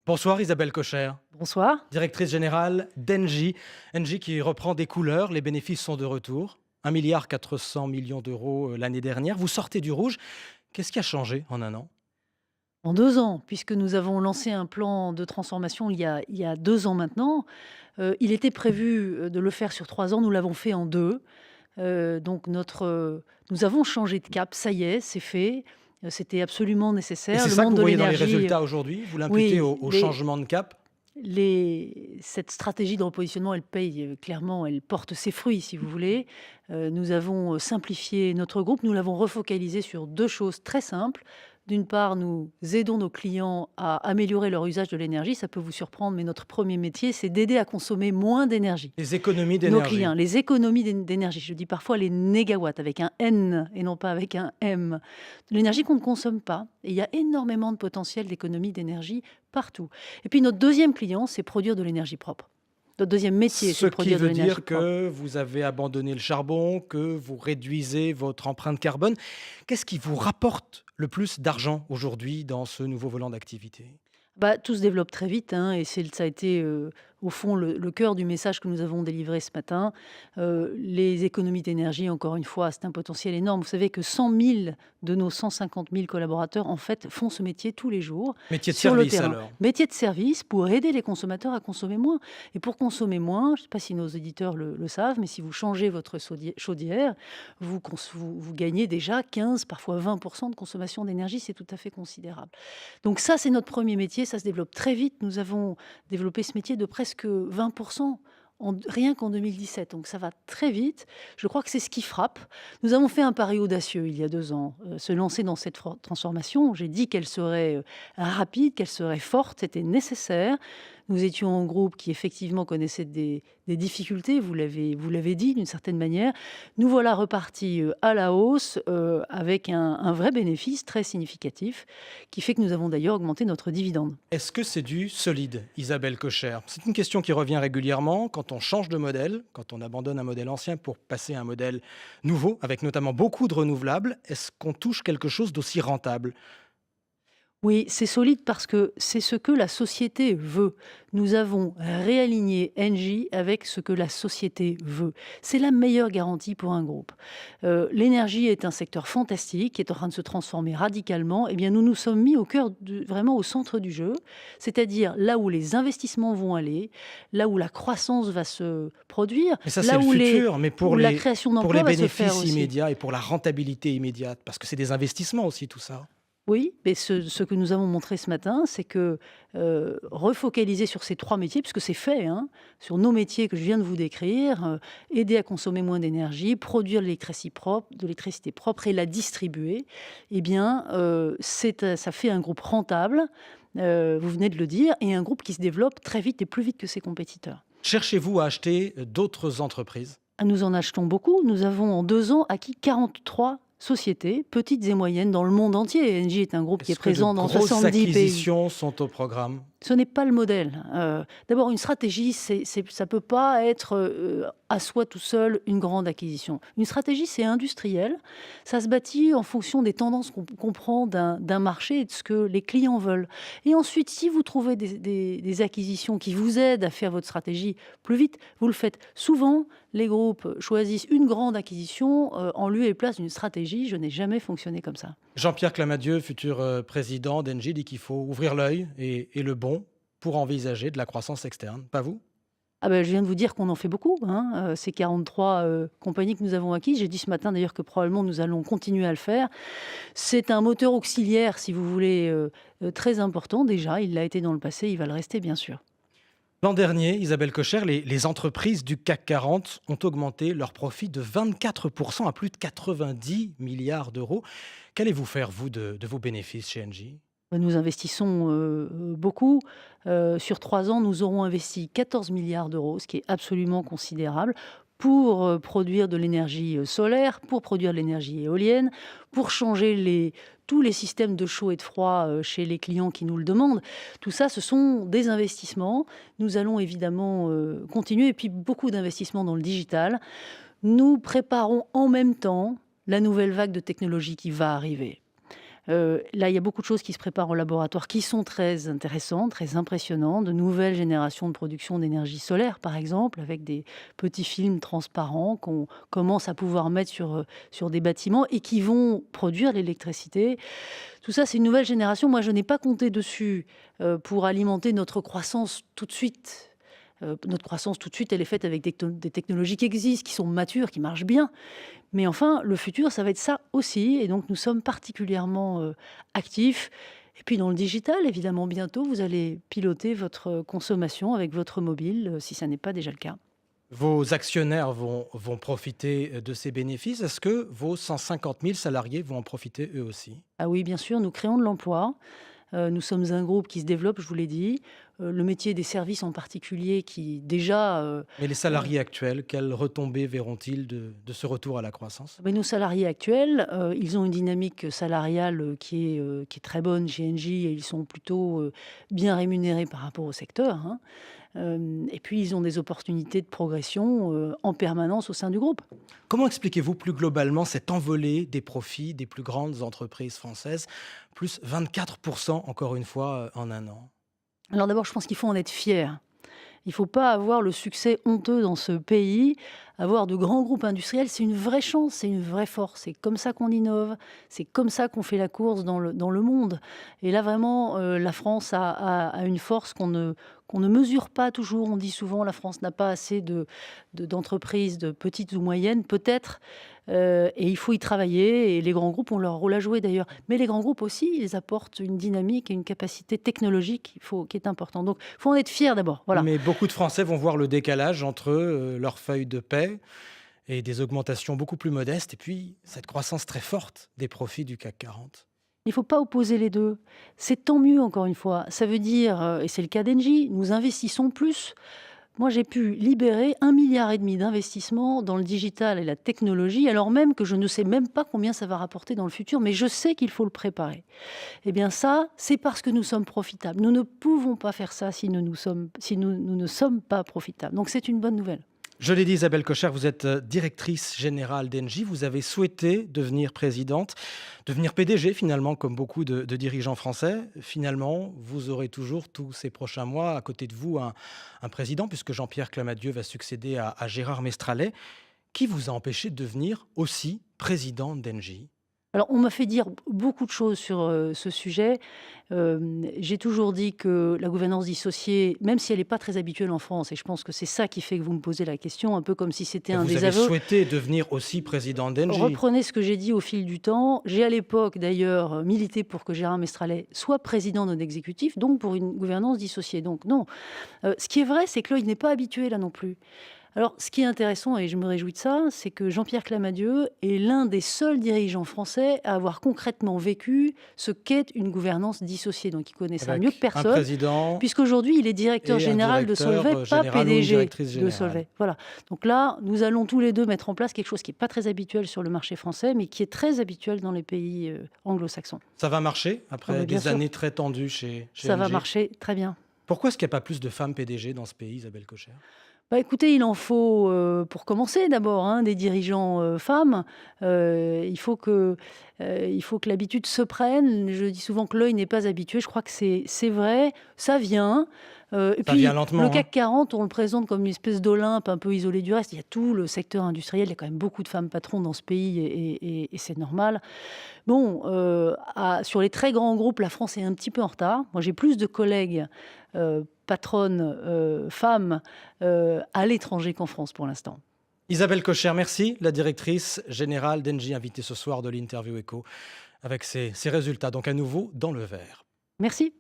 Bonsoir Isabelle Kocher, Bonsoir. directrice générale d'Engie. Engie qui reprend des couleurs, les bénéfices sont de retour. 1,4 milliard l'année dernière. Vous sortez du rouge. Qu'est-ce qui a changé en un an? En 2 ans, puisque nous avons lancé un plan de transformation il y a 2 ans maintenant, il était prévu, de le faire sur 3 ans, nous l'avons fait en 2. Donc nous avons changé de cap, ça y est, c'est fait, c'était absolument Et nécessaire. c'est Le ça que monde vous de voyez dans les l'énergie, résultats aujourd'hui? Vous l'imputez oui, au changement de cap? cette stratégie de repositionnement, elle paye, clairement, elle porte ses fruits, si vous voulez. Nous avons, simplifié notre groupe, nous l'avons refocalisé sur 2 choses très simples. D'une part, nous aidons nos clients à améliorer leur usage de l'énergie. Ça peut vous surprendre, mais notre premier métier, c'est d'aider à consommer moins d'énergie. Les économies Nos d'énergie. clients, les économies d'énergie, je dis parfois les négawatts avec un N et non pas avec un M. L'énergie qu'on ne consomme pas. Et il y a énormément de potentiel d'économie d'énergie partout. Et puis notre deuxième client, c'est produire de l'énergie propre. Notre deuxième métier, c'est Ce de qui produire de veut l'énergie dire propre. que vous avez abandonné le charbon, que vous réduisez votre empreinte carbone. Qu'est-ce qui vous rapporte le plus d'argent aujourd'hui dans ce nouveau volant d'activité? Bah, tout se développe très vite, hein, et ça a été, au fond, le cœur du message que nous avons délivré ce matin. Les économies d'énergie, encore une fois, c'est un potentiel énorme. Vous savez que 100 000 de nos 150 000 collaborateurs, en fait, font ce métier tous les jours Métier de sur le service terrain. alors. Métier de service pour aider les consommateurs à consommer moins. Et pour consommer moins, je ne sais pas si nos éditeurs le savent, mais si vous changez votre chaudière, vous gagnez déjà 15, parfois 20% de consommation d'énergie. C'est tout à fait considérable. Donc ça, c'est notre premier métier, ça se développe très vite. Nous avons développé ce métier de presque 20 rien qu'en 2017, donc ça va très vite. Je crois que c'est ce qui frappe. Nous avons fait un pari audacieux il y a 2 ans, se lancer dans cette transformation. J'ai dit qu'elle serait, rapide, qu'elle serait forte, c'était nécessaire. Nous étions un groupe qui effectivement connaissait des difficultés, vous l'avez dit d'une certaine manière. Nous voilà repartis, à la hausse, avec un vrai bénéfice très significatif qui fait que nous avons d'ailleurs augmenté notre dividende. Est-ce que c'est du solide, Isabelle Kocher? C'est une question qui revient régulièrement quand on change de modèle, quand on abandonne un modèle ancien pour passer à un modèle nouveau, avec notamment beaucoup de renouvelables. Est-ce qu'on touche quelque chose d'aussi rentable? Oui, c'est solide parce que c'est ce que la société veut. Nous avons réaligné Engie avec ce que la société veut. C'est la meilleure garantie pour un groupe. L'énergie est un secteur fantastique qui est en train de se transformer radicalement. Eh bien, nous nous sommes mis au cœur, vraiment au centre du jeu, c'est-à-dire là où les investissements vont aller, là où la croissance va se produire, Mais ça, c'est là le futur, mais où la création pour d'emplois les va se faire bénéfices aussi. immédiats et pour la rentabilité immédiate, parce que c'est des investissements aussi tout ça. Oui, mais ce que nous avons montré ce matin, c'est que, refocaliser sur ces 3 métiers, puisque c'est fait, hein, sur nos métiers que je viens de vous décrire, aider à consommer moins d'énergie, produire de l'électricité propre et la distribuer, eh bien, ça fait un groupe rentable, vous venez de le dire, et un groupe qui se développe très vite et plus vite que ses compétiteurs. Cherchez-vous à acheter d'autres entreprises? Ah, nous en achetons beaucoup. Nous avons en 2 ans acquis 43 sociétés, petites et moyennes, dans le monde entier. Engie est un groupe qui est Est-ce que de présent dans grosses 70 pays. acquisitions sont au programme? Ce n'est pas le modèle. D'abord, une stratégie, ça peut pas être, à soi tout seul, une grande acquisition. Une stratégie, c'est industriel. Ça se bâtit en fonction des tendances qu'on prend d'un marché et de ce que les clients veulent. Et ensuite, si vous trouvez des acquisitions qui vous aident à faire votre stratégie plus vite, vous le faites. Souvent, les groupes choisissent une grande acquisition, en lieu et place d'une stratégie. Je n'ai jamais fonctionné comme ça. Jean-Pierre Clamadieu, futur président d'Engie, dit qu'il faut ouvrir l'œil et le bon pour envisager de la croissance externe. Pas vous? Ah ben, je viens de vous dire qu'on en fait beaucoup, hein, ces 43, compagnies que nous avons acquises. J'ai dit ce matin d'ailleurs que probablement nous allons continuer à le faire. C'est un moteur auxiliaire, si vous voulez, très important déjà. Il l'a été dans le passé, il va le rester bien sûr. L'an dernier, Isabelle Kocher, les entreprises du CAC 40 ont augmenté leur profit de 24% à plus de 90 milliards d'euros. Qu'allez-vous faire, vous, de vos bénéfices chez Engie? Nous investissons, beaucoup. Sur 3 ans, nous aurons investi 14 milliards d'euros, ce qui est absolument considérable, pour, produire de l'énergie, solaire, pour produire de l'énergie éolienne, pour changer tous les systèmes de chaud et de froid, chez les clients qui nous le demandent. Tout ça, ce sont des investissements. Nous allons évidemment, continuer et puis beaucoup d'investissements dans le digital. Nous préparons en même temps la nouvelle vague de technologie qui va arriver. Là, il y a beaucoup de choses qui se préparent au laboratoire qui sont très intéressantes, très impressionnantes. De nouvelles générations de production d'énergie solaire, par exemple, avec des petits films transparents qu'on commence à pouvoir mettre sur des bâtiments et qui vont produire l'électricité. Tout ça, c'est une nouvelle génération. Moi, je n'ai pas compté dessus pour alimenter notre croissance tout de suite. Notre croissance tout de suite, elle est faite avec des technologies qui existent, qui sont matures, qui marchent bien. Mais enfin, le futur, ça va être ça aussi. Et donc, nous sommes particulièrement actifs. Et puis, dans le digital, évidemment, bientôt, vous allez piloter votre consommation avec votre mobile, si ça n'est pas déjà le cas. Vos actionnaires vont profiter de ces bénéfices. Est-ce que vos 150 000 salariés vont en profiter eux aussi? Ah oui, bien sûr, nous créons de l'emploi. Nous sommes un groupe qui se développe, je vous l'ai dit. Le métier des services en particulier qui déjà, Mais les salariés actuels, quelles retombées verront-ils de ce retour à la croissance? beh, nos salariés actuels, ils ont une dynamique salariale, qui est très bonne chez Engie et ils sont plutôt, bien rémunérés par rapport au secteur, hein. Et puis ils ont des opportunités de progression, en permanence au sein du groupe. Comment expliquez-vous plus globalement cette envolée des profits des plus grandes entreprises françaises, plus 24% encore une fois en un an? Alors d'abord, je pense qu'il faut en être fier. Il ne faut pas avoir le succès honteux dans ce pays. Avoir de grands groupes industriels, c'est une vraie chance, c'est une vraie force. C'est comme ça qu'on innove, c'est comme ça qu'on fait la course dans le monde. Et là, vraiment, la France a une force qu'on ne mesure pas toujours. On dit souvent la France n'a pas assez d'entreprises, de petites ou moyennes, peut-être. Et il faut y travailler. Et les grands groupes ont leur rôle à jouer d'ailleurs. Mais les grands groupes aussi, ils apportent une dynamique et une capacité technologique qui est importante. Donc, il faut en être fier d'abord. Voilà. Mais beaucoup de Français vont voir le décalage entre leur feuille de paie et des augmentations beaucoup plus modestes, et puis cette croissance très forte des profits du CAC 40. Il ne faut pas opposer les 2. C'est tant mieux, encore une fois. Ça veut dire, et c'est le cas d'Engie, nous investissons plus. Moi, j'ai pu libérer 1,5 milliard d'investissements dans le digital et la technologie, alors même que je ne sais même pas combien ça va rapporter dans le futur, mais je sais qu'il faut le préparer. Eh bien ça, c'est parce que nous sommes profitables. Nous ne pouvons pas faire ça si nous ne sommes pas profitables. Donc c'est une bonne nouvelle. Je l'ai dit, Isabelle Cocher, vous êtes directrice générale d'Engie. Vous avez souhaité devenir présidente, devenir PDG finalement, comme beaucoup de dirigeants français. Finalement, vous aurez toujours tous ces prochains mois à côté de vous un président, puisque Jean-Pierre Clamadieu va succéder à Gérard Mestralet. Qui vous a empêché de devenir aussi président d'Engie? Alors, on m'a fait dire beaucoup de choses sur ce sujet. J'ai toujours dit que la gouvernance dissociée, même si elle n'est pas très habituelle en France, et je pense que c'est ça qui fait que vous me posez la question, un peu comme si c'était un Vous avez désaveu. souhaité devenir aussi président d'Engie. Reprenez ce que j'ai dit au fil du temps. J'ai à l'époque d'ailleurs milité pour que Gérard Mestralet soit président non exécutif, donc pour une gouvernance dissociée. Donc non. Ce qui est vrai, c'est que là, il n'est pas habitué là non plus. Alors, ce qui est intéressant, et je me réjouis de ça, c'est que Jean-Pierre Clamadieu est l'un des seuls dirigeants français à avoir concrètement vécu ce qu'est une gouvernance dissociée. Donc, il connaît ça mieux que Avec un personne, président puisqu'aujourd'hui, il est directeur et un général de directeur Solvay, pas général ou une PDG directrice de générale. Solvay. Voilà. Donc là, nous allons tous les deux mettre en place quelque chose qui n'est pas très habituel sur le marché français, mais qui est très habituel dans les pays anglo-saxons. Ça va marcher Ah après bah, bien des sûr, années très tendues chez ça va Engie? marcher très bien. Pourquoi est-ce qu'il n'y a pas plus de femmes PDG dans ce pays, Isabelle Cocher? Bah, écoutez, il en faut, pour commencer d'abord, hein, des dirigeants, femmes. Il faut que l'habitude se prenne. Je dis souvent que l'œil n'est pas habitué. Je crois que c'est vrai, ça vient. Et Ça vient puis lentement, le hein? CAC 40, on le présente comme une espèce d'Olympe un peu isolé du reste. Il y a tout le secteur industriel, il y a quand même beaucoup de femmes patrons dans ce pays et c'est normal. Bon, sur les très grands groupes, la France est un petit peu en retard. Moi, j'ai plus de collègues, patronnes, femmes, à l'étranger qu'en France pour l'instant. Isabelle Cocher, merci, la directrice générale d'Engie, invitée ce soir de l'Interview Écho, avec ses résultats, donc à nouveau dans le vert. Merci.